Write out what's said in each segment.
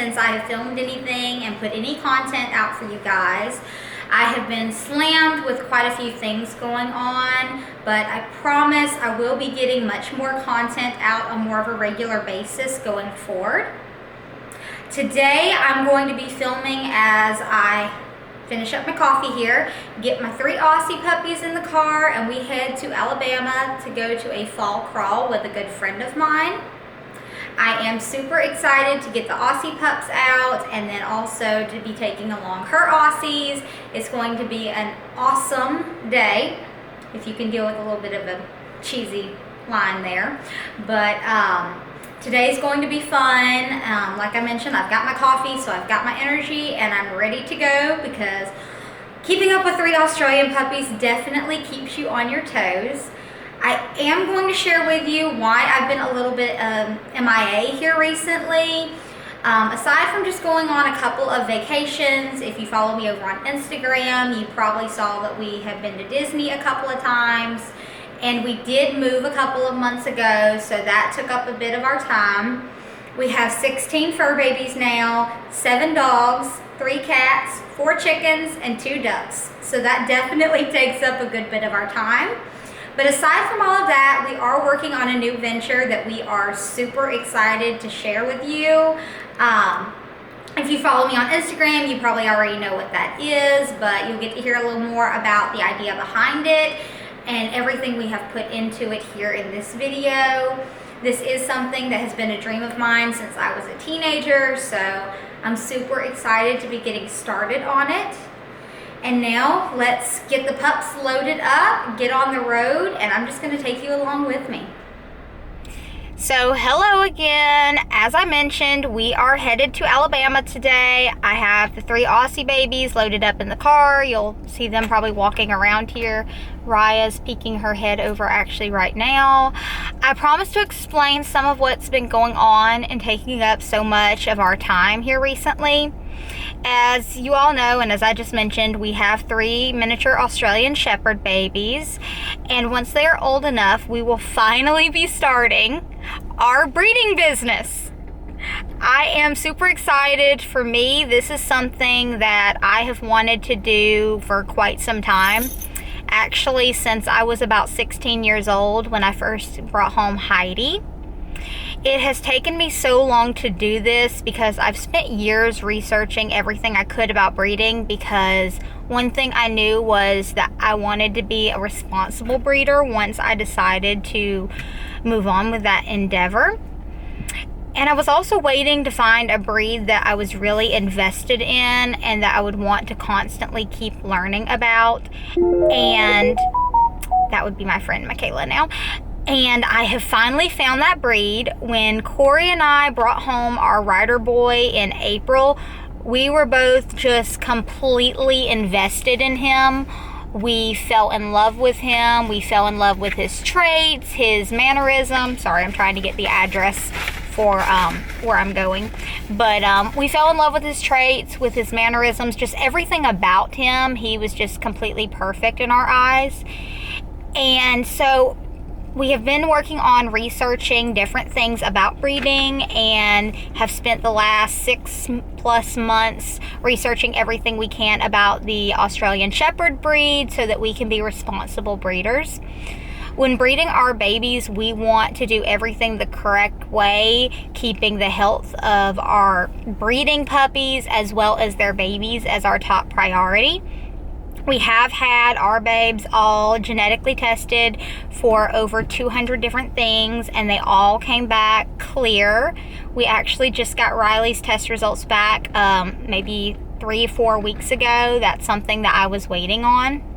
since I have filmed anything and put any content out for you guys. I have been slammed with quite a few things going on, but I promise I will be getting much more content out on more of a regular basis going forward. Today I'm going to be filming as I finish up my coffee here, get my 3 Aussie puppies in the car, and we head to Alabama to go to a fall crawl with a good friend of mine. I am super excited to get the Aussie pups out and then also to be taking along her Aussies. It's going to be an awesome day, if you can deal with a little bit of a cheesy line there. But today's going to be fun. Like I mentioned, I've got my coffee, so I've got my energy and I'm ready to go, because keeping up with 3 Australian puppies definitely keeps you on your toes. I am going to share with you why I've been a little bit MIA here recently. Aside from just going on a couple of vacations, if you follow me over on Instagram, you probably saw that we have been to Disney a couple of times, and we did move a couple of months ago, so that took up a bit of our time. We have 16 fur babies now, 7 dogs, 3 cats, 4 chickens, and 2 ducks. So that definitely takes up a good bit of our time. But aside from all of that, we are working on a new venture that we are super excited to share with you. If you follow me on Instagram, you probably already know what that is, but you'll get to hear a little more about the idea behind it and everything we have put into it here in this video. This is something that has been a dream of mine since I was a teenager, so I'm super excited to be getting started on it. And now let's get the pups loaded up, get on the road, and I'm just going to take you along with me. So hello again. As I mentioned, we are headed to Alabama today. I have the 3 Aussie babies loaded up in the car. You'll see them probably walking around here. Raya's peeking her head over actually right now. I promised to explain some of what's been going on and taking up so much of our time here recently. As you all know, and as I just mentioned, we have 3 miniature Australian Shepherd babies, and once they are old enough, we will finally be starting our breeding business. I am super excited. For me, this is something that I have wanted to do for quite some time. Actually, since I was about 16 years old when I first brought home Heidi. It has taken me so long to do this because I've spent years researching everything I could about breeding, because one thing I knew was that I wanted to be a responsible breeder once I decided to move on with that endeavor. And I was also waiting to find a breed that I was really invested in and that I would want to constantly keep learning about. And that would be my friend Michaela now. And I have finally found that breed. When Corey and I brought home our rider boy in April, we were both just completely invested in him. We fell in love with him. We fell in love with his traits, his mannerisms. Sorry, I'm trying to get the address for where I'm going. But we fell in love with his traits, with his mannerisms, just everything about him. He was just completely perfect in our eyes. And so we have been working on researching different things about breeding and have spent the last 6+ months researching everything we can about the Australian Shepherd breed so that we can be responsible breeders. When breeding our babies, we want to do everything the correct way, keeping the health of our breeding puppies as well as their babies as our top priority. We have had our babes all genetically tested for over 200 different things, and they all came back clear. We actually just got Riley's test results back maybe 3-4 weeks ago. That's something that I was waiting on.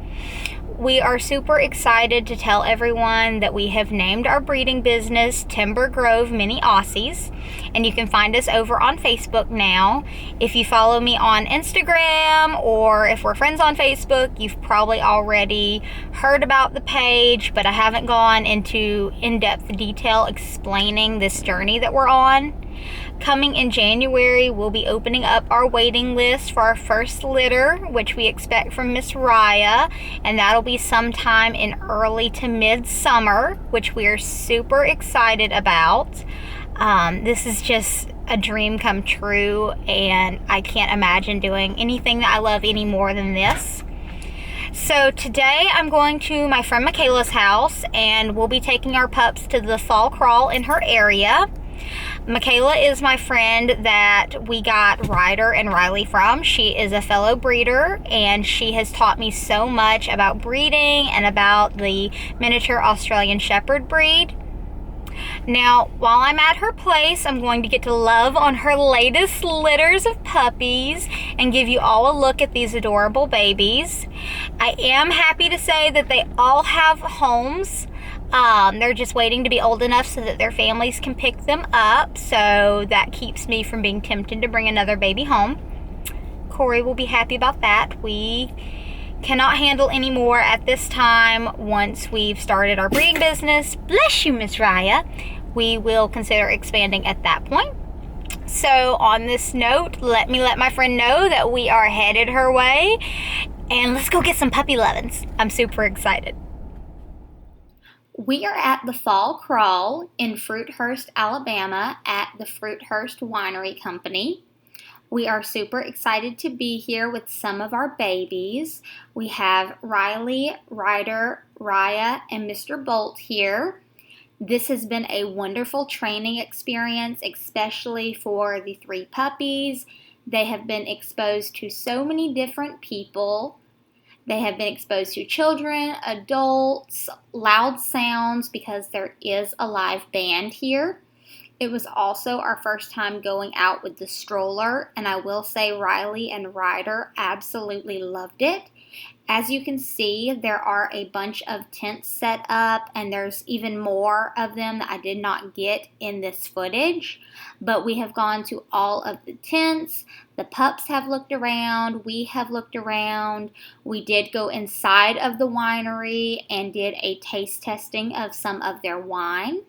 We are super excited to tell everyone that we have named our breeding business Timber Grove Mini Aussies, and you can find us over on Facebook now. If you follow me on Instagram, or if we're friends on Facebook, you've probably already heard about the page, but I haven't gone into in-depth detail explaining this journey that we're on. Coming in January, we'll be opening up our waiting list for our first litter, which we expect from Miss Raya, and that'll be sometime in early to mid-summer, which we are super excited about. This is just a dream come true, and I can't imagine doing anything that I love any more than this. So today I'm going to my friend Michaela's house, and we'll be taking our pups to the fall crawl in her area. Michaela is my friend that we got Ryder and Riley from. She is a fellow breeder, and she has taught me so much about breeding and about the miniature Australian Shepherd breed. Now, while I'm at her place, I'm going to get to love on her latest litters of puppies and give you all a look at these adorable babies. I am happy to say that they all have homes. They're just waiting to be old enough so that their families can pick them up, so that keeps me from being tempted to bring another baby home. Corey will be happy about that. We cannot handle any more at this time. Once we've started our breeding business, bless you, Miss Raya, we will consider expanding at that point. So on this note, let my friend know that we are headed her way, and let's go get some puppy lovin's. I'm super excited. We are at the Fall Crawl in Fruithurst, Alabama at the Fruithurst Winery Company. We are super excited to be here with some of our babies. We have Riley, Ryder, Raya, and Mr. Bolt here. This has been a wonderful training experience, especially for the 3 puppies. They have been exposed to so many different people. They have been exposed to children, adults, loud sounds because there is a live band here. It was also our first time going out with the stroller, and I will say Riley and Ryder absolutely loved it. As you can see, there are a bunch of tents set up, and there's even more of them that I did not get in this footage. But we have gone to all of the tents. The pups have looked around. We have looked around. We did go inside of the winery and did a taste testing of some of their wine.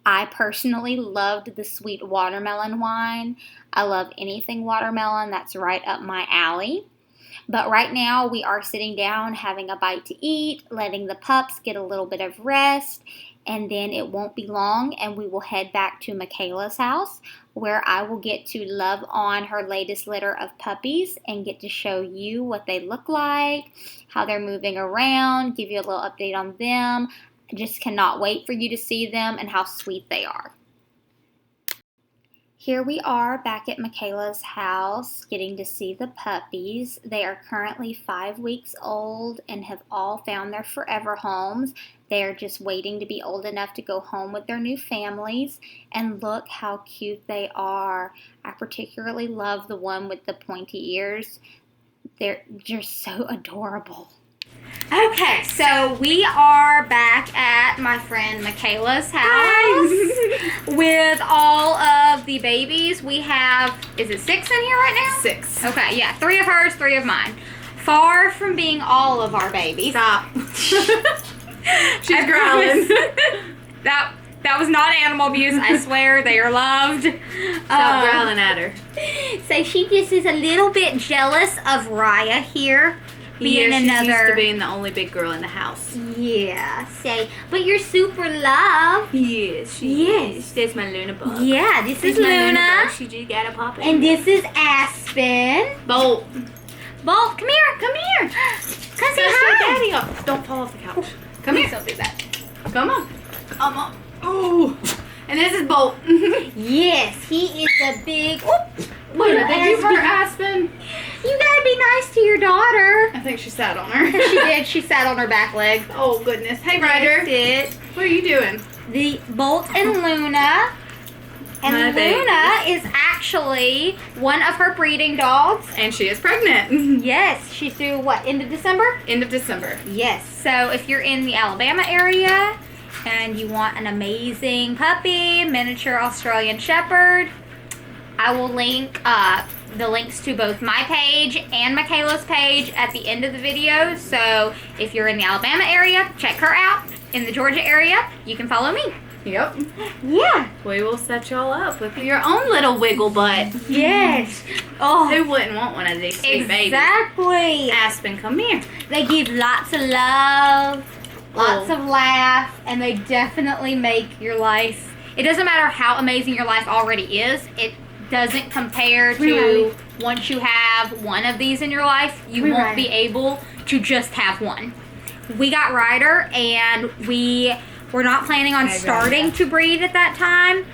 I personally loved the sweet watermelon wine. I love anything watermelon. That's right up my alley. But right now we are sitting down having a bite to eat, letting the pups get a little bit of rest, and then it won't be long and we will head back to Michaela's house where I will get to love on her latest litter of puppies and get to show you what they look like, how they're moving around, give you a little update on them. I just cannot wait for you to see them and how sweet they are. Here we are back at Michaela's house getting to see the puppies. They are currently 5 weeks old and have all found their forever homes. They are just waiting to be old enough to go home with their new families. And look how cute they are. I particularly love the one with the pointy ears. They're just so adorable. Okay, so we are back at my friend Michaela's house with all of the babies. We have, is it 6 in here right now? 6. Okay, yeah, 3 of hers, 3 of mine. Far from being all of our babies. Stop. She's growling. That was not animal abuse, I swear. They are loved. Stop growling at her. So she just is a little bit jealous of Raya here. Being she's used to being the only big girl in the house. Yeah, but you're super loved. Yes, she is. There's my Luna bug. Yeah, this is Luna. She just got a pop in. And this is Aspen. Bolt, come here. Come say hi. Daddy up. Don't fall off the couch. Come here. Don't do that. Come on. Oh. And this is Bolt. Yes, he is a big. Wait, did you hurt Aspen? You gotta be nice to your daughter. I think she sat on her. She did. She sat on her back leg. Oh, goodness. Hey, Ryder. Yes, what are you doing? The Bolt and Luna. And My Luna is actually one of her breeding dogs. And she is pregnant. Yes. She's due, what, end of December? End of December. Yes. So if you're in the Alabama area and you want an amazing puppy, miniature Australian Shepherd, I will link the links to both my page and Michaela's page at the end of the video. So if you're in the Alabama area, check her out. In the Georgia area, you can follow me. Yep. Yeah. We will set y'all up with your own little wiggle butt. Yes. Oh. Who wouldn't want one of these sweet babies? Exactly. Aspen, come here. They give lots of love, lots of laugh, and they definitely make your life. It doesn't matter how amazing your life already is. It doesn't compare We to ready? once you have one of these in your life, you We won't ready? be able to just have one. We got Ryder, and we were not planning on Okay, starting ready. to breed at that time.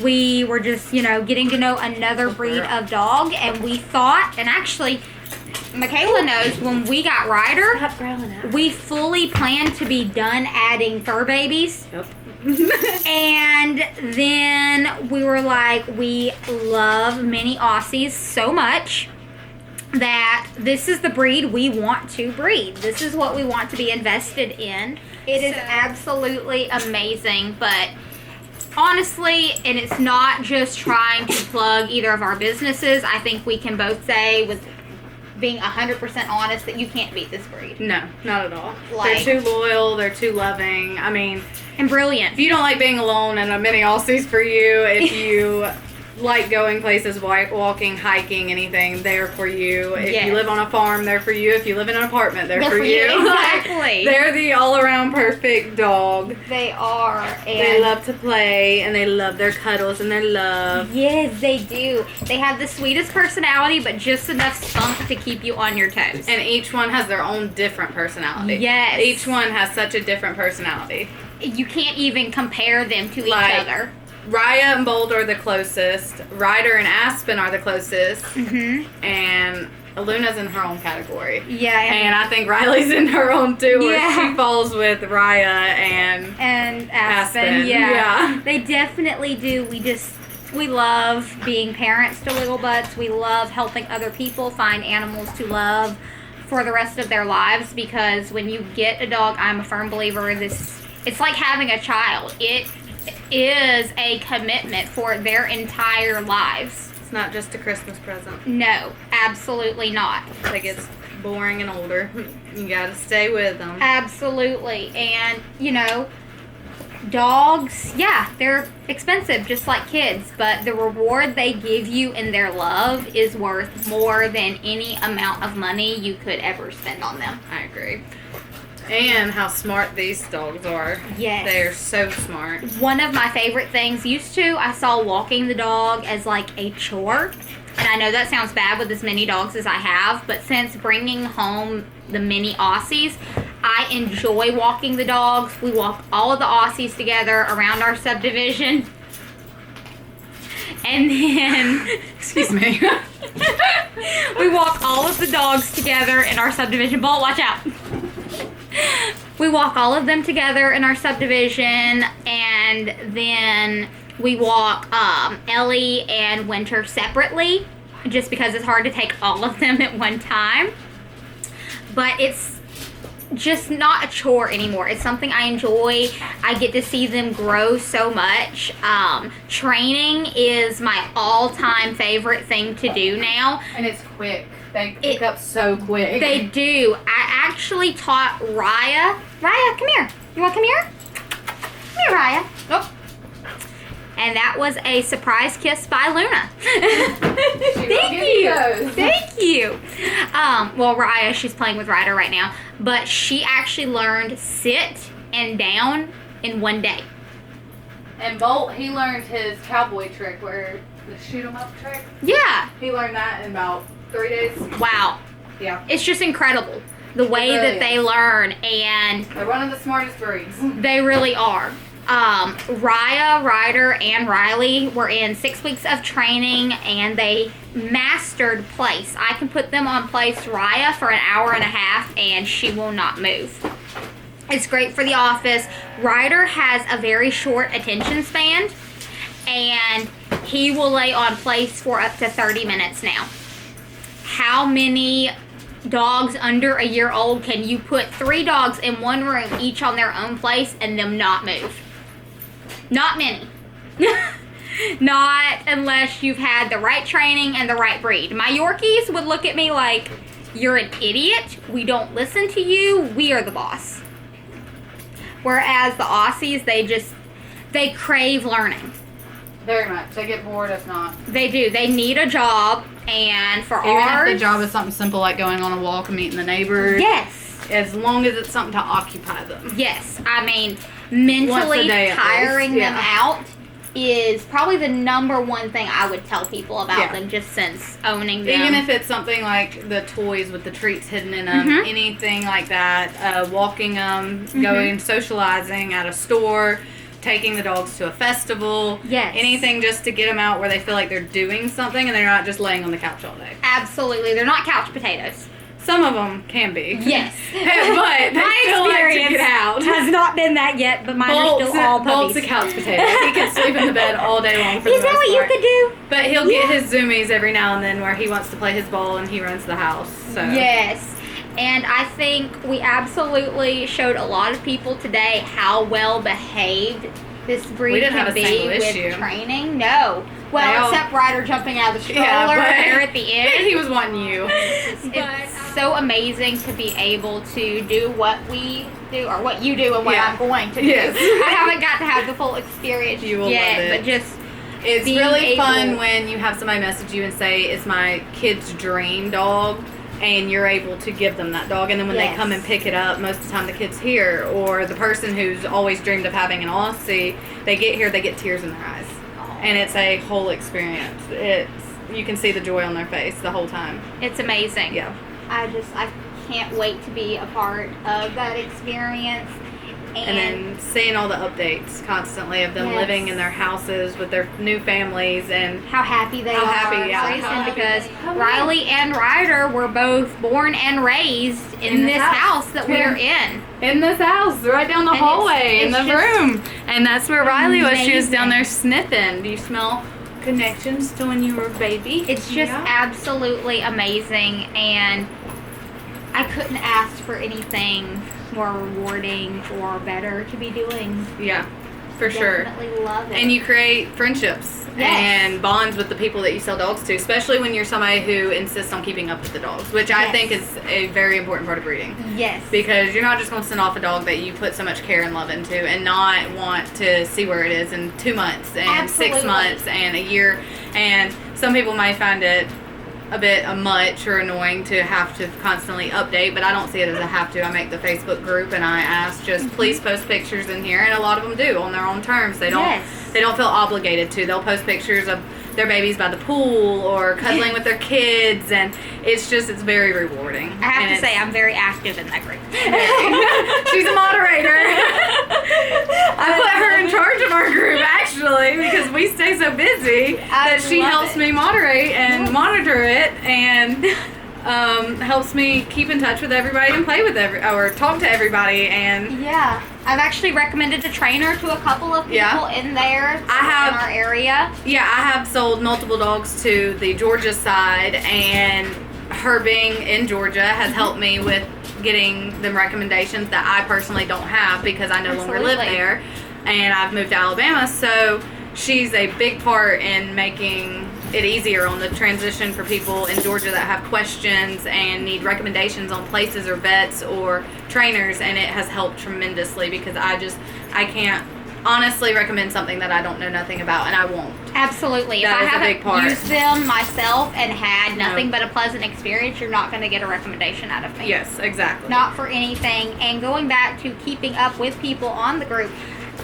We were just, getting to know another breed of dog, and we thought, and actually, Michaela knows, when we got Ryder, Stop growling at me. we fully planned to be done adding fur babies. Yep. And then we were like, we love mini Aussies so much that this is the breed we want to breed. This is what we want to be invested in. It is absolutely amazing, but honestly, and it's not just trying to plug either of our businesses, I think we can both say with being 100% honest that you can't beat this breed. No, not at all. Like- They're too loyal. They're too loving. I mean, And brilliant. if you don't like being alone, and a mini Aussies for you. If you like going places, walking, hiking, anything, they're for you. If Yes. you live on a farm, they're for you. If you live in an apartment, they're for you. Exactly. They're the all-around perfect dog. They are. And They love to play, and they love their cuddles and their love. Yes, they do. They have the sweetest personality, but just enough spunk to keep you on your toes. And each one has their own different personality. Yes. Each one has such a different personality. You can't even compare them to Like- each other. Raya and Bold are the closest. Ryder and Aspen are the closest. Mm-hmm. And Luna's in her own category. Yeah. And I think Riley's in her own too, where Yeah. she falls with Raya and Aspen. Aspen, Yeah. yeah. They definitely do. We love being parents to little butts. We love helping other people find animals to love for the rest of their lives, because when you get a dog, I'm a firm believer it's like having a child. It is a commitment for their entire lives. it's not just a Christmas present. No, absolutely not. They get boring and older. You gotta stay with them. Absolutely. And, dogs, yeah, they're expensive just like kids, but the reward they give you in their love is worth more than any amount of money you could ever spend on them. I agree. And how smart these dogs are. Yes. They're so smart. One of my favorite things I saw walking the dog as like a chore. And I know that sounds bad with as many dogs as I have, but since bringing home the mini Aussies, I enjoy walking the dogs. We walk all of the Aussies together around our subdivision. And then Excuse me. we walk all of the dogs together in our subdivision. Bolt, watch out. We walk all of them together in our subdivision, and then we walk Ellie and Winter separately, just because it's hard to take all of them at one time. But it's just not a chore anymore. It's something I enjoy. I get to see them grow so much. Training is my all-time favorite thing to do now. And it's quick. They pick up so quick. They do. I actually taught Raya. Raya, come here. You want to come here? Come here, Raya. Nope. And that was a surprise kiss by Luna. Thank you. Thank you. Well, Raya, she's playing with Ryder right now, but she actually learned sit and down in one day. And Bolt, he learned his cowboy trick, where the shoot 'em up trick. Yeah. He learned that in about 3 days. Wow. Yeah. It's just incredible the way really that they is. learn, and They're one of the smartest breeds. they really are. Raya, Ryder, and Riley were in 6 weeks of training, and they mastered place. I can put them on place, Raya, for an hour and a half, and she will not move. It's great for the office. Ryder has a very short attention span, and he will lay on place for up to 30 minutes now. How many dogs under a year old can you put 3 dogs in one room, each on their own place, and them not move? Not many. Not unless you've had the right training and the right breed. My Yorkies would look at me like, you're an idiot. We don't listen to you. We are the boss. Whereas the Aussies, they crave learning. Very much. They get bored if not. They do. They need a job. And for Even ours, if the job is something simple like going on a walk and meeting the neighbors. yes. As long as it's something to occupy them. Yes. I mean, mentally day at tiring least, them yeah. out is probably the number one thing I would tell people about them, just since owning them. Even if it's something like the toys with the treats hidden in them, anything like that, walking them, going socializing at a store, taking the dogs to a festival, anything just to get them out where they feel like they're doing something and they're not just laying on the couch all day. Absolutely. They're not couch potatoes. Some of them can be. Yes. But they still like to get out. Has not been that yet, but mine are still all puppies. Bolt's a couch potato. He can sleep in the bed all day long for the most part. Is that what you could do? But he'll get his zoomies every now and then where he wants to play his ball and he runs the house. So. Yes. And I think we absolutely showed a lot of people today how well behaved this breed can be with training. No. Well, except Ryder jumping out of the stroller there at the end. He was wanting you. It's so amazing to be able to do what we do, or what you do and what I'm going to do. Yes. I haven't got to have the full experience you will yet, love it. but just it's really fun when you have somebody message you and say, it's my kid's dream dog, and you're able to give them that dog, and then when they come and pick it up, most of the time the kid's here, or the person who's always dreamed of having an Aussie, they get here, they get tears in their eyes. And it's a whole experience. You can see the joy on their face the whole time. It's amazing. Yeah. I can't wait to be a part of that experience. And then seeing all the updates constantly of them living in their houses with their new families and how happy they are. Happy, because Riley and Ryder were both born and raised in this house that we're in. In this house, right down the hallway, in the room. And that's where Riley was. She was down there sniffing. Do you smell connections to when you were a baby? It's just absolutely amazing, and I couldn't ask for anything more rewarding or better to be doing. Yeah, for sure. Definitely love it. And you create friendships and bonds with the people that you sell dogs to, especially when you're somebody who insists on keeping up with the dogs, which I think is a very important part of breeding. Yes. Because you're not just going to send off a dog that you put so much care and love into and not want to see where it is in 2 months and 6 months and a year. And some people might find it a bit much or annoying to have to constantly update, but I don't see it as a have to. I make the Facebook group and I ask just please post pictures in here, and a lot of them do on their own terms. They don't feel obligated to. They'll post pictures of their babies by the pool or cuddling with their kids, and it's very rewarding. I have to say I'm very active in that group. She's a moderator. I put her in charge of our group actually because we stay so busy that she helps me moderate and monitor it and helps me keep in touch with everybody and play with or talk to everybody. And I've actually recommended a trainer to a couple of people in there in our area. Yeah, I have sold multiple dogs to the Georgia side, and her being in Georgia has helped me with getting them recommendations that I personally don't have because I no longer live there and I've moved to Alabama. So she's a big part in making it easier on the transition for people in Georgia that have questions and need recommendations on places or vets or trainers, and it has helped tremendously because I can't honestly recommend something that I don't know nothing about, and I won't. Absolutely. If I haven't used them myself and had nothing but a pleasant experience, you're not going to get a recommendation out of me. Yes, exactly. Not for anything. And going back to keeping up with people on the group,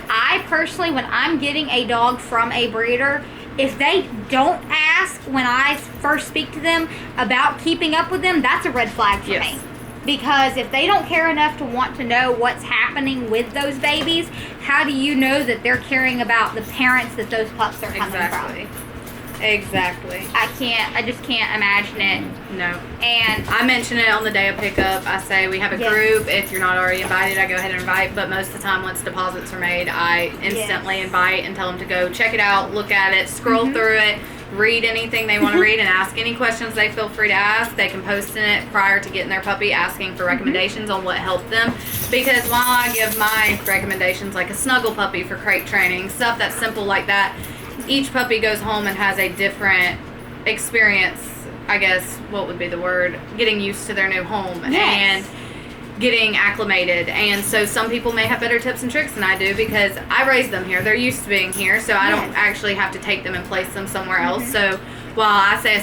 I personally, when I'm getting a dog from a breeder, if they don't ask when I first speak to them about keeping up with them, that's a red flag for me. Because if they don't care enough to want to know what's happening with those babies, how do you know that they're caring about the parents that those pups are coming from? Exactly. I just can't imagine it. No. And I mention it on the day of pickup. I say we have a group. If you're not already invited, I go ahead and invite. But most of the time, once deposits are made, I instantly invite and tell them to go check it out, look at it, scroll through it, read anything they want to read, and ask any questions they feel free to ask. They can post in it prior to getting their puppy, asking for recommendations on what helped them. Because while I give my recommendations, like a snuggle puppy for crate training, stuff that's simple like that, each puppy goes home and has a different experience, I guess, what would be the word, getting used to their new home and getting acclimated. And so some people may have better tips and tricks than I do because I raised them here. They're used to being here, so I don't actually have to take them and place them somewhere else. So while I say a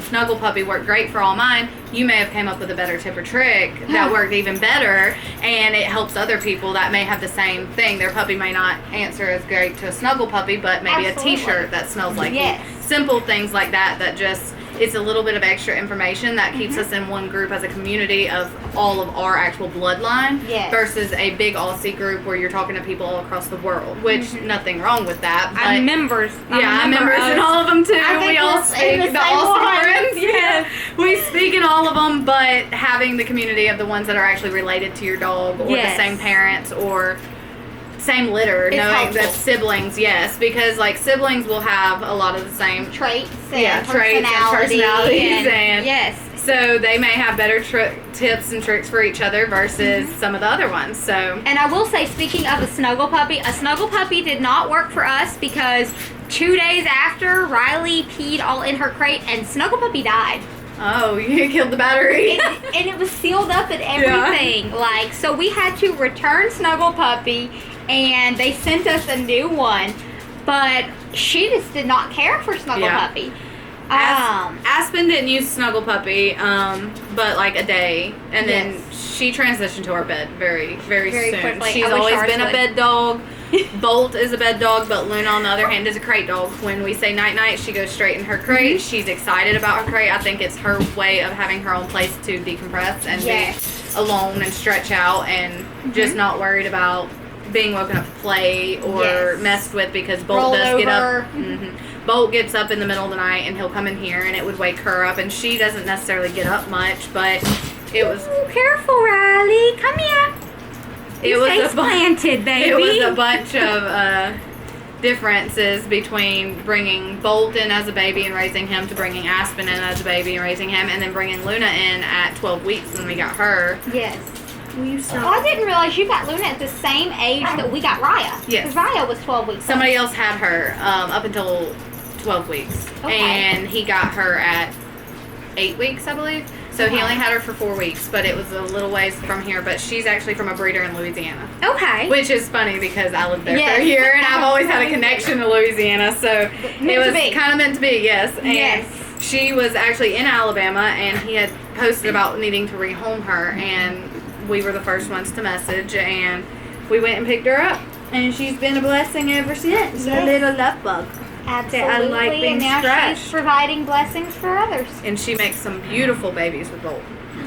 snuggle puppy worked great for all mine, you may have came up with a better tip or trick that worked even better, and it helps other people that may have the same thing. Their puppy may not answer as great to a snuggle puppy, but maybe Absolutely. a t-shirt that smells like Yes. you. Simple things like that just, it's a little bit of extra information that keeps us in one group as a community of all of our actual bloodline Yes. versus a big Aussie group where you're talking to people all across the world, which nothing wrong with that. But I'm members. I'm members in all of them too. I think We all we're in speak the the same Aussie one. friends. Yes. We speak in all of them, but having the community of the ones that are actually related to your dog or Yes. the same parents or same litter, It's knowing helpful. that siblings, yes, because like siblings will have a lot of the same Traits and traits and personality personalities and yes. so they may have better tips and tricks for each other versus some of the other ones. So And I will say, speaking of a snuggle puppy did not work for us because 2 days after, Riley peed all in her crate and snuggle puppy died. oh, you killed the battery. And it was sealed up and everything. Like, so we had to return snuggle puppy and they sent us a new one. But she just did not care for snuggle puppy. Aspen didn't use snuggle puppy, but like a day, and then she transitioned to our bed very, very soon. quickly. She's I wish always ours been a would. bed dog. Bolt is a bed dog, but Luna, on the other hand, is a crate dog. When we say night night, she goes straight in her crate. She's excited about her crate. I think it's her way of having her own place to decompress and be alone and stretch out and just not worried about being woken up to play or messed with, because Bolt Roll does get over. up. Bolt gets up in the middle of the night and he'll come in here and it would wake her up, and she doesn't necessarily get up much, but it was Ooh, careful, Riley. Come here. it was Face a bunch. planted, baby. It was a bunch of differences between bringing Bolt in as a baby and raising him to bringing Aspen in as a baby and raising him, and then bringing Luna in at 12 weeks when we got her. Yes. Will you Well, I didn't realize you got Luna at the same age that we got Raya. Yes. Because Raya was 12 weeks Somebody else had her up until 12 weeks. Okay. And he got her at 8 weeks, I believe. So he only had her for 4 weeks, but it was a little ways from here. But she's actually from a breeder in Louisiana. Okay. Which is funny because I lived there for Yes. a year and I've always had a connection to Louisiana. So it was kind of meant to be, yes. And Yes. she was actually in Alabama, and he had posted about needing to rehome her, and we were the first ones to message, and we went and picked her up, and she's been a blessing ever since. Yes. A little love bug. Absolutely. I like being and now scratched. she's providing blessings for others. And she makes some beautiful babies with Bolt.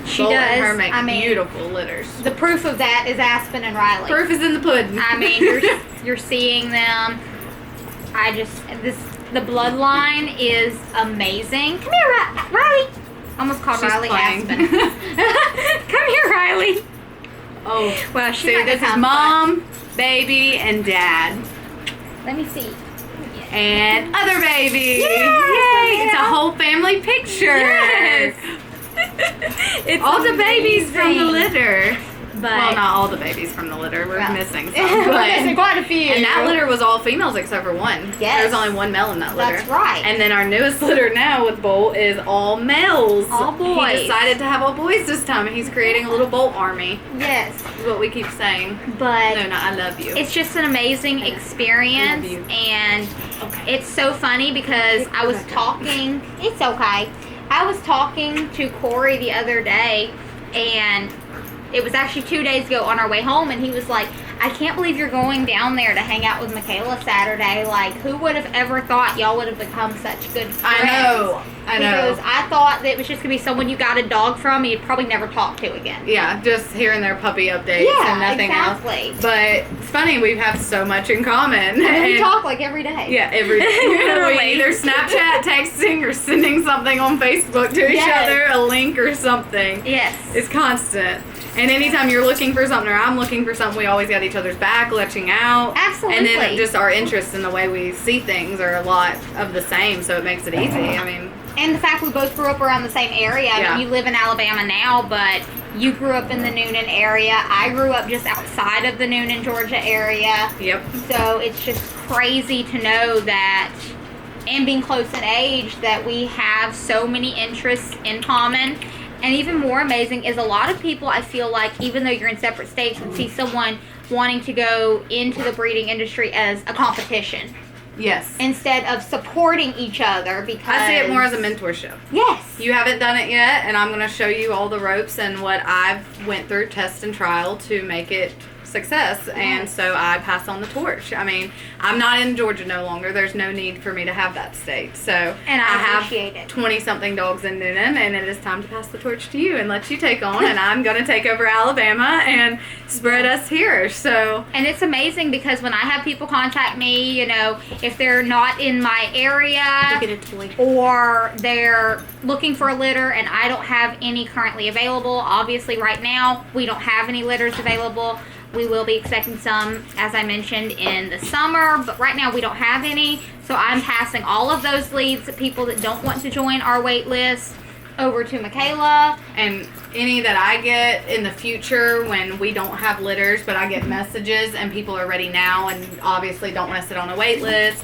She Bolt does. and her make I mean, beautiful litters. the proof of that is Aspen and Riley. Proof is in the pudding. I mean, you're seeing them. The bloodline is amazing. Come here, Riley. Almost called She's Riley playing. Aspen. Come here, Riley. Oh, Well, she's see, not gonna this is have mom, baby, and dad. Let me see. And other baby. Yes, Yay! It's a yeah. whole family picture. Yes. It's All the babies from the amazing. litter. But Well, not all the babies from the litter. We're Well, missing some. we're But, missing quite a few. and that litter was all females except for one. Yes. There was only one male in that litter. That's right. And then our newest litter now with Bolt is all males. All boys. He decided to have all boys this time, and he's creating a little Bolt army. Yes, Is what we keep saying. but No, I love you. it's just an amazing experience, I love you. and Okay. it's so funny because I was talking. It's okay. I was talking to Corey the other day, and it was actually 2 days ago on our way home, and he was like, I can't believe you're going down there to hang out with Michaela Saturday. Like, who would have ever thought y'all would have become such good friends? I know. Because I thought that it was just going to be someone you got a dog from and you'd probably never talk to again. Yeah, just hearing their puppy updates Yeah, and nothing exactly. else. But it's funny, we have so much in common. And we And- talk like every day. Yeah, every day. Literally. We either Snapchat, texting, or sending something on Facebook to each Yes. other, a link or something. Yes. It's constant. And anytime you're looking for something or I'm looking for something, we always got each other's back, letting out. Absolutely. And then just our interests in the way we see things are a lot of the same, so it makes it easy. I mean, And the fact we both grew up around the same area. I Yeah. mean, you live in Alabama now, but you grew up in the Noonan area. I grew up just outside of the Noonan, Georgia area. yep. So it's just crazy to know that, and being close in age, that we have so many interests in common. And even more amazing is a lot of people, I feel like, even though you're in separate states, would see someone wanting to go into the breeding industry as a competition. Yes. instead of supporting each other, because I see it more as a mentorship. Yes. You haven't done it yet, and I'm going to show you all the ropes and what I've went through test and trial to make it success. And so I pass on the torch. I mean, I'm not in Georgia no longer. There's no need for me to have that state. So and I have appreciate it. 20-something dogs in Noonan, and it is time to pass the torch to you and let you take on. And I'm going to take over Alabama and spread us here. So, and it's amazing because when I have people contact me, you know, if they're not in my area get a toy. or they're looking for a litter and I don't have any currently available. Obviously right now we don't have any litters available. We will be expecting some, as I mentioned, in the summer, but right now we don't have any. So I'm passing all of those leads to people that don't want to join our wait list over to Michaela. And any that I get in the future when we don't have litters, but I get messages and people are ready now and obviously don't want to sit on a wait list,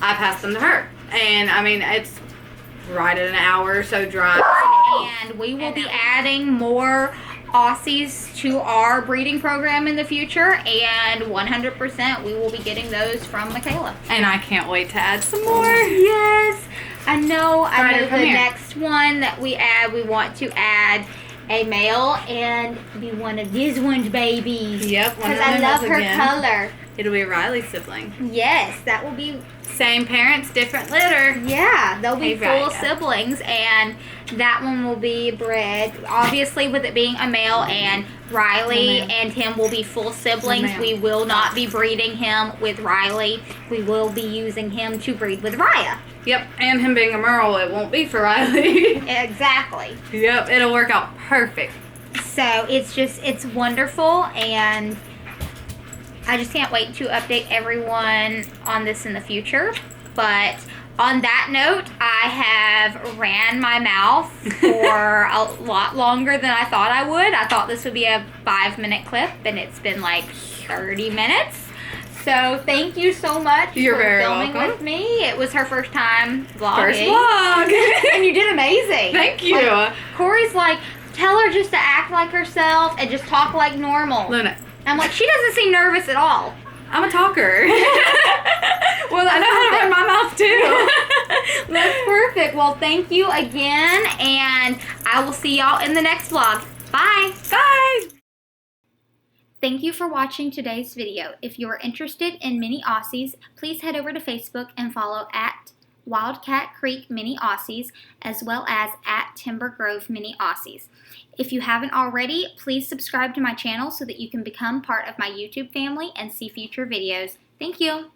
I pass them to her. And I mean, it's right at an hour or so drive. And we will be adding more Aussies to our breeding program in the future, and 100% we will be getting those from Michaela. And I can't wait to add some more. Yes, I know. Ryder, come the here. next one that we add, we want to add a male and be one of these one's babies. Yep, one because of I them love is her again. color. It'll be a Riley sibling. Yes, that will be. Same parents, different litter. Yeah, they'll be Hey, full Raya. siblings, and that one will be bred, obviously with it being a male, and Riley No, ma'am. and him will be full siblings. ma'am. We will not be breeding him with Riley. We will be using him to breed with Raya. Yep, and him being a Merle, it won't be for Riley. Exactly. Yep, it'll work out perfect. So it's wonderful, and I just can't wait to update everyone on this in the future. But on that note, I have ran my mouth for a lot longer than I thought I would. I thought this would be a 5-minute clip, and it's been like 30 minutes. So thank you so much You're for very filming welcome. with me. It was her first time vlogging. First vlog. And you did amazing. Thank you. Like, Corey's like, tell her just to act like herself and just talk like normal. Luna, I'm like, she doesn't seem nervous at all. I'm a talker. Well, I know how to run my mouth too. That's perfect. Well, thank you again, and I will see y'all in the next vlog. Bye. Bye. Thank you for watching today's video. If you are interested in mini Aussies, please head over to Facebook and follow at Wildcat Creek Mini Aussies, as well as at Timber Grove Mini Aussies. If you haven't already, please subscribe to my channel so that you can become part of my YouTube family and see future videos. Thank you.